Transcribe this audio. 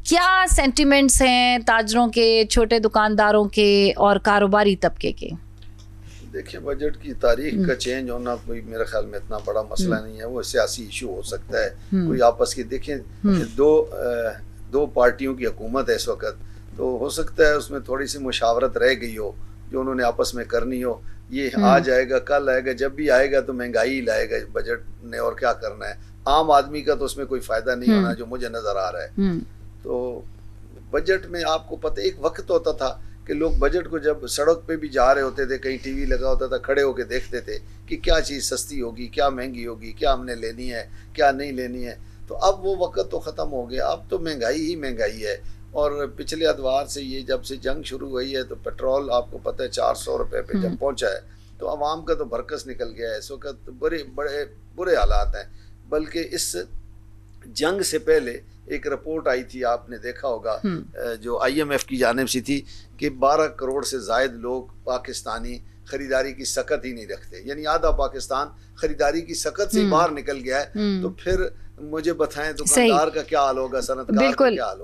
क्या सेंटिमेंट्स हैं ताजरों के, छोटे दुकानदारों के और कारोबारी तबके के? देखिए, बजट की तारीख का चेंज होना कोई मेरे ख्याल में इतना बड़ा मसला नहीं है, वो सियासी इशू हो सकता है। कोई आपस की देखिए, दो पार्टियों की हुकूमत है इस वक्त, तो हो सकता है उसमें थोड़ी सी मुशावरत रह गई हो जो उन्होंने आपस में करनी हो। ये आ जाएगा, कल आएगा, जब भी आएगा तो महंगाई लाएगा बजट ने, और क्या करना है। आम आदमी का तो उसमें कोई फायदा नहीं होना जो मुझे नजर आ रहा है। तो बजट में आपको पता, एक वक्त होता था कि लोग बजट को जब सड़क पे भी जा रहे होते थे, कहीं टीवी लगा होता था, खड़े होके देखते थे कि क्या चीज़ सस्ती होगी, क्या महंगी होगी, क्या हमने लेनी है, क्या नहीं लेनी है। तो अब वो वक्त तो ख़त्म हो गया, अब तो महंगाई ही महंगाई है। और पिछले अदवार से ये जब से जंग शुरू हुई है तो पेट्रोल आपको पता है 400 रुपये पे जब पहुंचा है तो आवाम का तो बरकस निकल गया है। इस वक्त बड़े बड़े बुरे हालात हैं। बल्कि इस जंग से पहले एक रिपोर्ट आई थी, आपने देखा होगा, जो IMF की जानिब से थी कि 12 करोड़ से जायद लोग पाकिस्तानी खरीदारी की सकत ही नहीं रखते, यानी आधा पाकिस्तान खरीदारी की सकत से बाहर निकल गया है। तो फिर मुझे बताएं दुकानदार का क्या हाल होगा, सनतकार का क्या हाल होगा।